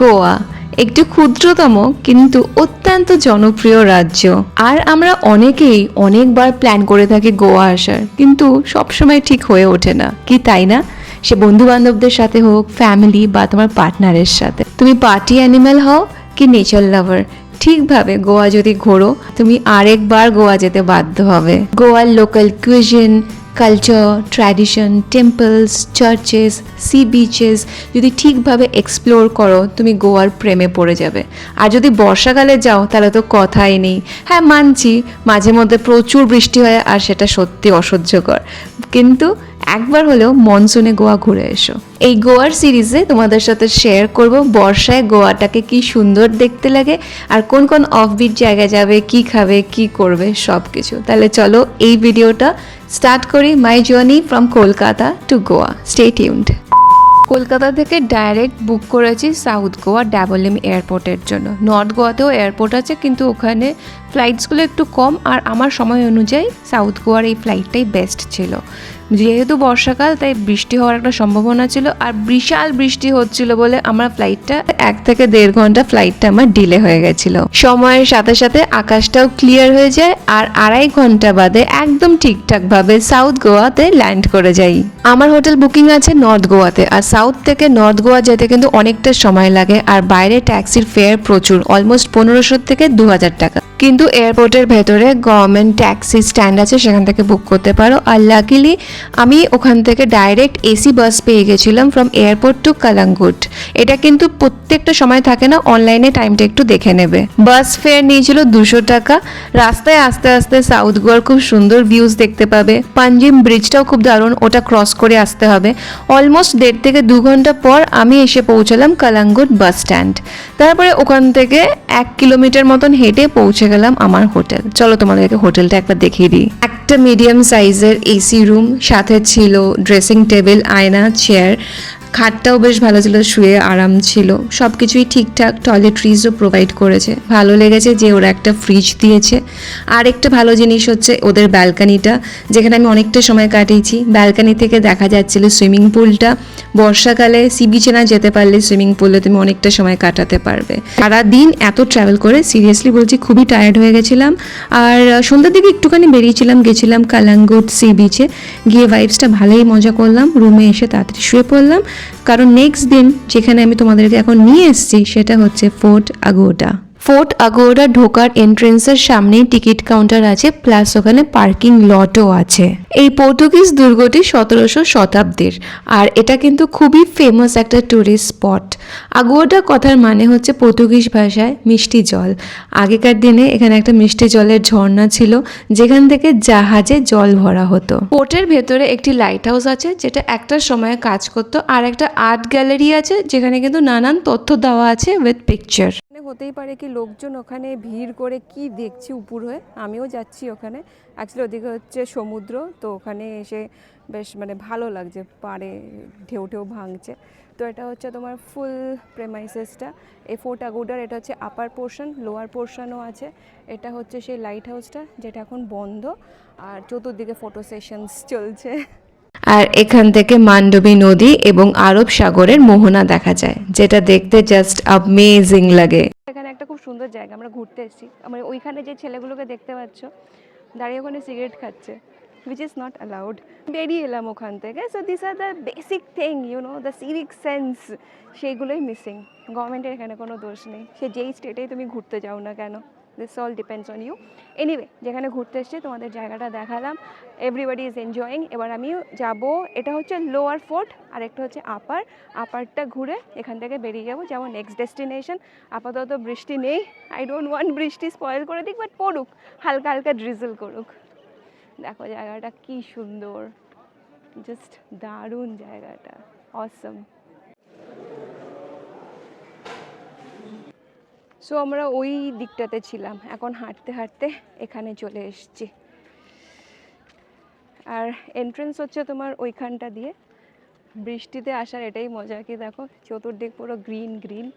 গোয়া একটি ক্ষুদ্রতম কিন্তু অত্যন্ত জনপ্রিয় রাজ্য। আর আমরা অনেকেই অনেকবার প্ল্যান করে থাকি গোয়া আসার, কিন্তু সবসময় ঠিক হয়ে ওঠে না, কি তাই না? সে বন্ধু বান্ধবদের সাথে হোক, ফ্যামিলি বা তোমার পার্টনারের সাথে। তুমি পার্টি অ্যানিম্যাল হও কি নেচার লাভার, ঠিকভাবে গোয়া যদি ঘোরো তুমি আরেকবার গোয়া যেতে বাধ্য হবে। গোয়ার local cuisine, culture, tradition, temples, churches, sea beaches যদি ঠিকভাবে এক্সপ্লোর করো তুমি গোয়ার প্রেমে পড়ে যাবে। আর যদি বর্ষাকালে যাও তাহলে তো কথাই নেই। হ্যাঁ মানছি মাঝে মধ্যে প্রচুর বৃষ্টি হয় আর সেটা সত্যি অসহ্যকর, কিন্তু একবার হলেও মনসুনে গোয়া ঘুরে এসো। এই গোয়ার সিরিজে তোমাদের সাথে শেয়ার করব বর্ষায় গোয়াটাকে কি সুন্দর দেখতে লাগে আর কোন কোন অফবিট জায়গায় যাবে, কি খাবে, কি করবে, সব কিছু। তাহলে চলো এই ভিডিওটা স্টার্ট করি। My journey from Kolkata to Goa. Stay tuned. Kolkata থেকে ডাইরেক্ট বুক করেছি সাউথ গোয়া ড্যাবলিম এয়ারপোর্টের জন্য। নর্থ গোয়াতেও এয়ারপোর্ট আছে, কিন্তু ওখানে ফ্লাইটসগুলো একটু কম, আর আমার সময় অনুযায়ী সাউথ গোয়ার এই ফ্লাইটটাই বেস্ট ছিল। যেহেতু বর্ষাকাল তাই বৃষ্টি হওয়ার একটা সম্ভাবনা ছিল, আর বিশাল বৃষ্টি হচ্ছিল বলে আমার ফ্লাইটটা 1 থেকে 1.5 ঘন্টা ফ্লাইটটা আমার ডিলে হয়ে গেছিল। সময়ের সাথে সাথে আকাশটাও ক্লিয়ার হয়ে যায়, আর 2.5 ঘন্টা বাদে একদম ঠিকঠাকভাবে সাউথ গোয়াতে ল্যান্ড করে যাই। আমার হোটেল বুকিং আছে নর্থ গোয়াতে, আর সাউথ থেকে নর্থ গোয়া যেতে কিন্তু অনেকটা সময় লাগে, আর বাইরে ট্যাক্সির ফেয়ার প্রচুর, অলমোস্ট 1500 থেকে 2000 টাকা। কিন্তু এয়ারপোর্টের ভেতরে গভর্নমেন্ট ট্যাক্সি স্ট্যান্ড আছে, সেখান থেকে বুক করতে পারো। আর লাকিলি আমি ওখান থেকে ডাইরেক্ট এসি বাস পেয়ে গেছিলাম ফ্রম এয়ারপোর্ট টু কালাঙ্গুট। এটা কিন্তু প্রত্যেকটা সময় থাকে না, অনলাইনে টাইমটা একটু দেখে নেবে। বাস ফেয়ার নিয়েছিল 200 টাকা। রাস্তায় আস্তে আস্তে সাউথ গোয়ার খুব সুন্দর ভিউজ দেখতে পাবে। পাঞ্জিম ব্রিজটাও খুব দারুণ, ওটা ক্রস করে আসতে হবে। অলমোস্ট 1.5 থেকে 2 ঘন্টা পর আমি এসে পৌঁছালাম কালাঙ্গুট বাস স্ট্যান্ড। তারপরে ওখান থেকে 1 কিলোমিটার মতন হেঁটে পৌঁছে গেলাম আমার হোটেল। চলো তোমাদেরকে হোটেলটা একবার দেখিয়ে দিই। একটা মিডিয়াম সাইজের এসি রুম, সাথে ছিল ড্রেসিং টেবিল, আয়না, চেয়ার, খাটটাও বেশ ভালো ছিল, শুয়ে আরাম ছিল, সব কিছুই ঠিকঠাক। টয়লেট্রিজও প্রোভাইড করেছে। ভালো লেগেছে যে ওরা একটা ফ্রিজ দিয়েছে। আর একটা ভালো জিনিস হচ্ছে ওদের ব্যালকানিটা, যেখানে আমি অনেকটা সময় কাটিয়েছি। ব্যালকানি থেকে দেখা যাচ্ছিল সুইমিং পুলটা। বর্ষাকালে সি বিচে না যেতে পারলে সুইমিং পুলে তুমি অনেকটা সময় কাটাতে পারবে। সারাদিন এত ট্রাভেল করে সিরিয়াসলি বলছি খুবই টায়ার্ড হয়ে গেছিলাম। আর সন্ধ্যার দিকে একটুখানি বেরিয়েছিলাম, গেছিলাম কালাঙ্গুট সি বিচে। গিয়ে ভাইবসটা ভালোই মজা করলাম। রুমে এসে তাড়াতাড়ি শুয়ে পড়লাম, কারণ নেক্সট দিন যেখানে আমি তোমাদেরকে এখন নিয়ে এসেছি সেটা হচ্ছে ফোর্ট আগোডা। ফোর্ট আগোডা ঢোকার এন্ট্রেন্সের সামনেই টিকিট কাউন্টার আছে, প্লাস ওখানে পার্কিং লটও আছে। এই পর্তুগিজ দুর্গটি 1700 শতাব্দীর, আর এটা কিন্তু খুবই ফেমাস একটা ট্যুরিস্ট স্পট। আগোডা কথার মানে হচ্ছে পর্তুগিজ ভাষায় মিষ্টি জল। আগেকার দিনে এখানে একটা মিষ্টি জলের ঝর্ণা ছিল, যেখান থেকে জাহাজে জল ভরা হতো। পোর্টের ভেতরে একটি লাইট হাউস আছে, যেটা একটা সময়ে কাজ করতো, আর একটা আর্ট গ্যালারি আছে, যেখানে কিন্তু নানান তথ্য দেওয়া আছে উইথ পিকচার। হতেই পারে কি লোকজন ওখানে ভিড় করে কি দেখছি উপর হয়ে, আমিও যাচ্ছি ওখানে। অ্যাকচুয়ালি ওদিকে হচ্ছে সমুদ্র, তো ওখানে এসে বেশ ভালো লাগছে, পাড়ে ঢেউ ঢেউ ভাঙছে। তো এটা হচ্ছে তোমার ফুল প্রেমাইসেসটা। এই ফোর্ট আগোডার এটা হচ্ছে আপার পোর্শন, লোয়ার পোর্শনও আছে। এটা হচ্ছে সেই লাইট হাউসটা, যেটা এখন বন্ধ, আর চতুর্দিকে ফটো সেশনস চলছে। আর এখান থেকে মান্ডবী নদী এবং আরব সাগরের মোহনা দেখা যায়, যেটা দেখতে জাস্ট অ্যামেজিং লাগে। এখানে একটা খুব সুন্দর জায়গা, আমরা ঘুরতে এসেছি। ওইখানে যে ছেলেগুলোকে দেখতে পাচ্ছ দাঁড়িয়ে ওখানে সিগারেট খাচ্ছে, which is not allowed. বেরিয়ে এলাম ওখান থেকে। So this are the basic thing, the civic sense, সেইগুলোই মিসিং। গভর্নমেন্টের এখানে কোনো দোষ নেই, সে যেই স্টেটেই তুমি ঘুরতে যাও না কেন, this all depends on you. Anyway, যেখানে ঘুরতে এসেছি তোমাদের জায়গাটা দেখালাম, এভরিবডি ইজ এনজয়িং। এবার আমি যাব, এটা হচ্ছে লোয়ার ফোর্ট, আর একটা হচ্ছে আপারটা ঘুরে এখান থেকে বেরিয়ে যাবো, যেমন নেক্সট ডেস্টিনেশন। আপাতত বৃষ্টি নেই, আই ডোন্ট ওয়ান্ট বৃষ্টি স্পয়েল করে দিক, বাট পড়ুক, হালকা হালকা ড্রিজল করুক। দেখো জায়গাটা কি সুন্দর, জাস্ট দারুণ জায়গাটা, অসম। সো আমরা ওই দিকটাতে ছিলাম, এখন হাঁটতে হাঁটতে এখানে চলে এসেছি। আর এন্ট্রেন্স হচ্ছে তোমার ওইখানটা দিয়ে। বৃষ্টিতে আসার এটাই মজা, কি দেখো চতুর্দিক পুরো গ্রিন গ্রিন।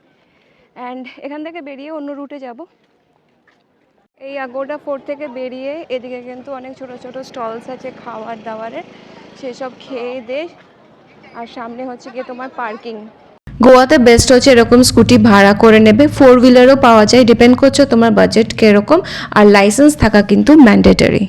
অ্যান্ড এখান থেকে বেরিয়ে অন্য রুটে যাব। এই আগোডা ফোর্ট থেকে বেরিয়ে এদিকে কিন্তু অনেক ছোট ছোট স্টলস আছে খাওয়ার দাওয়ারের, সেসব খেয়ে দে। আর সামনে হচ্ছে গিয়ে তোমার পার্কিং। গোয়াতে বেস্ট হচ্ছে এরকম স্কুটি ভাড়া করে নেবে, 4 হুইলারও পাওয়া যায়, ডিপেন্ড করছে তোমার বাজেট কিরকম, আর লাইসেন্স থাকা কিন্তু ম্যান্ডেটরি।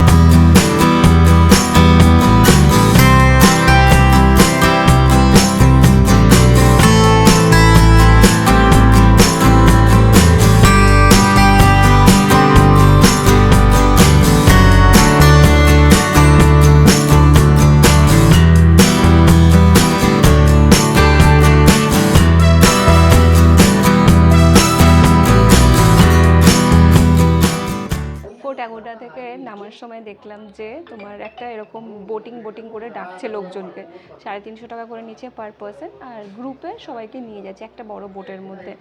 ফোর্ট অ্যাগোডা থেকে নামার সময় দেখলাম যে তোমার একটা এরকম বোটিং করে ডাকছে লোকজনকে, 350 টাকা করে নিচ্ছে পার পারসন, আর গ্রুপে সবাইকে নিয়ে যাচ্ছে একটা বড় বোটের মধ্যে।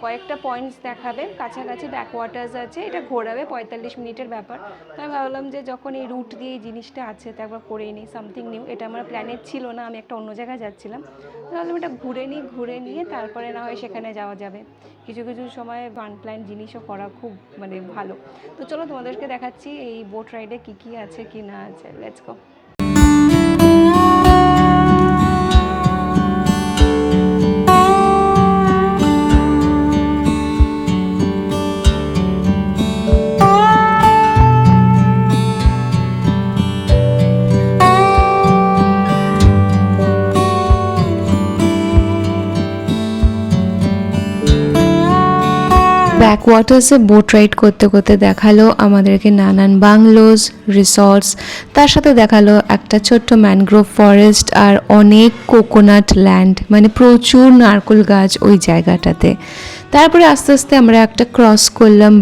কয়েকটা পয়েন্টস দেখাবে, কাছাকাছি ব্যাকওয়াটার্স আছে, এটা ঘোরাবে, 45 মিনিটের ব্যাপার। তো আমি ভাবলাম যে যখন এই রুট দিয়ে এই জিনিসটা আছে তো একবার করেই নিই, সামথিং নিউ। এটা আমার প্ল্যানের ছিল না, আমি একটা অন্য জায়গায় যাচ্ছিলাম, তো ভাবলাম এটা ঘুরে নিয়ে তারপরে না হয় সেখানে যাওয়া যাবে। কিছু কিছু সময় আনপ্ল্যান জিনিসও করা খুব মানে ভালো। তো চলো তোমাদেরকে দেখাচ্ছি এই বোট রাইডে কি আছে কি না আছে, লেটস গো। ব্যাকওয়াটার্সে বোট রাইড করতে করতে দেখালো আমাদেরকে নানান বাংলোস, রিসর্টস, তার সাথে দেখালো একটা ছোট্ট ম্যানগ্রোভ ফরেস্ট আর অনেক কোকোনাট ল্যান্ড, মানে প্রচুর নারকেল গাছ ওই জায়গাটাতে। তারপরে আস্তে আস্তে আমরা একটা ক্রস করলাম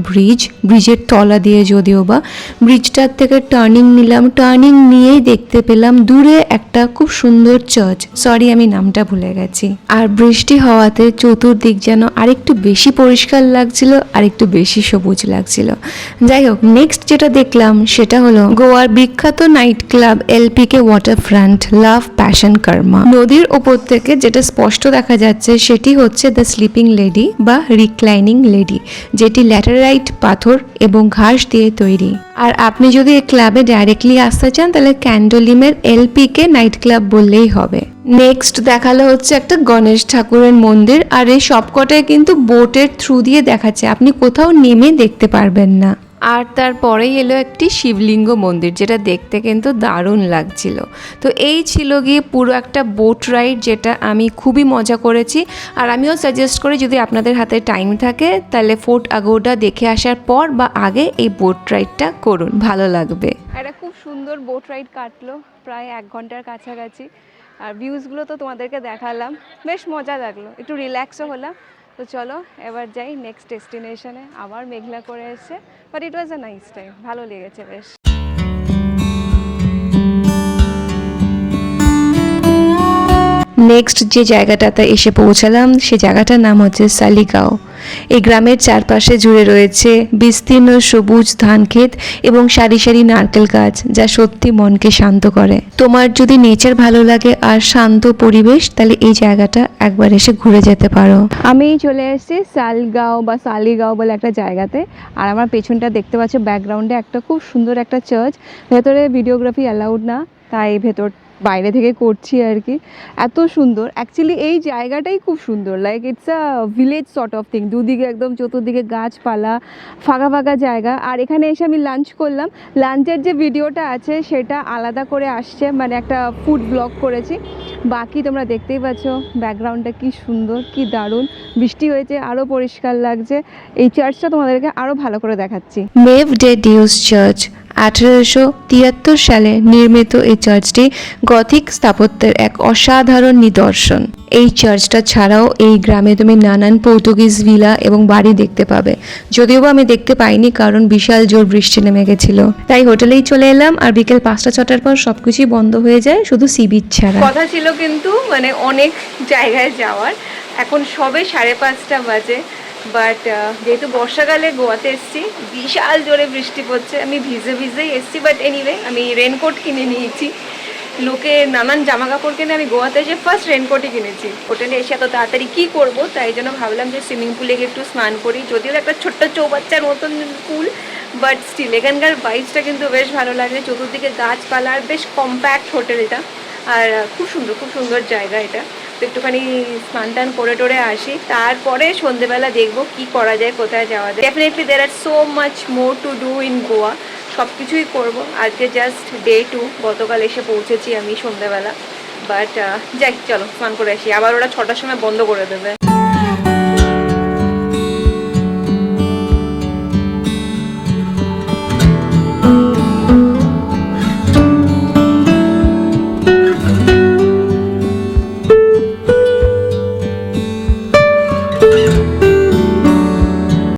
ব্রিজের তলা দিয়ে, যদিও বা ব্রিজটার থেকে টার্নিং নিলাম, টার্নিং নিয়েই দেখতে পেলাম দূরে একটা খুব সুন্দর চার্চ, সরি আমি নামটা ভুলে গেছি। আর বৃষ্টি হওয়াতে চতুর্দিক যেন আরেকটু বেশি পরিষ্কার লাগছিল, আরেকটু বেশি সবুজ লাগছিল। যাই হোক, নেক্সট যেটা দেখলাম সেটা হলো গোয়ার বিখ্যাত নাইট ক্লাব এলপিকে ওয়াটার ফ্রন্ট, লাভ প্যাশন কর্মা। নদীর ওপর থেকে যেটা স্পষ্ট দেখা যাচ্ছে সেটি হচ্ছে দ্য স্লিপিং লেডি বা রিক্লাইনিং লেডি, যেটি ল্যাটেরাইট পাথর এবং ঘাস দিয়ে তৈরি। আর আপনি যদি এই ক্লাবে ডাইরেক্টলি আসতে চান তাহলে ক্যান্ডোলিমের এলপিকে নাইট ক্লাব বললেই হবে। নেক্সট দেখালো হচ্ছে একটা গণেশ ঠাকুরের মন্দির, আর এই সবকটাই কিন্তু বোটের থ্রু দিয়ে দেখাচ্ছে, আপনি কোথাও নেমে দেখতে পারবেন না। আর তারপরেই এলো একটি শিবলিঙ্গ মন্দির, যেটা দেখতে কিন্তু দারুণ লাগছিল। তো এই ছিল গিয়ে পুরো একটা বোট রাইড, যেটা আমি খুবই মজা করেছি। আর আমিও সাজেস্ট করি যদি আপনাদের হাতে টাইম থাকে তাহলে ফোর্ট আগোডা দেখে আসার পর বা আগে এই বোট রাইডটা করুন, ভালো লাগবে। একটা খুব সুন্দর বোট রাইড কাটলো, প্রায় 1 ঘন্টার কাছাকাছি। আর ভিউজগুলো তো তোমাদেরকে দেখালাম, বেশ মজা লাগলো, একটু রিল্যাক্সও হলাম। তো চলো এবার যাই নেক্সট ডেস্টিনেশনে। আবার মেঘলা করে এসছে, but it was a nice time, ভালো লেগেছে বেশ। নেক্সট যে জায়গাটাতে এসে পৌঁছালাম সে জায়গাটার নাম হচ্ছে সালিগাঁও। এই গ্রামের চারপাশে জুড়ে রয়েছে বিস্তীর্ণ সবুজ ধানক্ষেত এবং সারি সারি নারকেল গাছ, যা সত্যি মনকে শান্ত করে। তোমার যদি নেচার ভালো লাগে আর শান্ত পরিবেশ, তাহলে এই জায়গাটা একবার এসে ঘুরে যেতে পারো। আমি চলে এসেছি সালিগাঁও বলে একটা জায়গাতে, আর আমার পেছনটা দেখতে পাচ্ছ ব্যাকগ্রাউন্ডে একটা খুব সুন্দর একটা চার্চ। ভেতরে ভিডিওগ্রাফি অ্যালাউড না, তাই ভেতর বাইরে থেকে করছি আর কি। এত সুন্দর, অ্যাকচুয়ালি এই জায়গাটাই খুব সুন্দর, like it's a village sort of thing. দুদিকে একদম চতুর্দিকে গাছপালা, ফাঁকা ফাঁকা জায়গা। আর এখানে এসে আমি লাঞ্চ করলাম, লাঞ্চের যে ভিডিওটা আছে সেটা আলাদা করে আসছে, মানে একটা ফুড ব্লগ করেছি। বাকি তোমরা দেখতেই পাচ্ছ ব্যাকগ্রাউন্ডটা কি সুন্দর, কি দারুণ। বৃষ্টি হয়েছে, আরও পরিষ্কার লাগছে। এই চার্চটা তোমাদেরকে আরও ভালো করে দেখাচ্ছি। মেভ ডে ডিউস চার্চ, 1873 সালে নির্মিত এই চার্চটি গথিক স্থাপত্যের এক অসাধারণ নিদর্শন। এই চার্চটা ছাড়াও এই গ্রামে তুমি নানান পর্তুগিজ ভিলা এবং বাড়ি দেখতে পাবে, যদিও আমি দেখতে পাইনি কারণ বিশাল জোর বৃষ্টি নেমে গেছিল। তাই হোটেলেই চলে এলাম, আর বিকেল 5টা-6টার পর সবকিছুই বন্ধ হয়ে যায়, শুধু সি বিচ ছাড়া। কথা ছিল কিন্তু মানে অনেক জায়গায় যাওয়ার, এখন সবে 5:30 বাজে। বাট যেহেতু বর্ষাকালে গোয়াতে এসেছি, বিশাল জোরে বৃষ্টি পড়ছে, আমি ভিজেই এসেছি। বাট এনিওয়ে আমি রেনকোট কিনে নিয়েছি। লোকে নানান জামা কাপড় কিনে, আমি গোয়াতে এসে ফার্স্ট রেনকোটই কিনেছি। হোটেলে এসে এত তাড়াতাড়ি কী করবো, তাই জন্য ভাবলাম যে সুইমিং পুলে গিয়ে একটু স্নান করি। যদিও একটা ছোট্ট চৌবাচ্চার মতন পুল, বাট স্টিল এখানকার ভাইবসটা কিন্তু বেশ ভালো লাগে। চতুর্দিকে গাছপালা, আর বেশ কম্প্যাক্ট হোটেল এটা, আর খুব সুন্দর জায়গা এটা। তো একটুখানি স্নান টান করে টোরে আসি, তারপরে সন্ধেবেলা দেখবো কি করা যায়, কোথায় যাওয়া যায়। Definitely there are so much more to do in Goa, সব কিছুই করবো। আজকে জাস্ট ডে 2, গতকাল এসে পৌঁছেছি আমি সন্ধেবেলা। বাট যাই, চলো স্নান করে আসি, আবার ওরা 6টার সময় বন্ধ করে দেবে।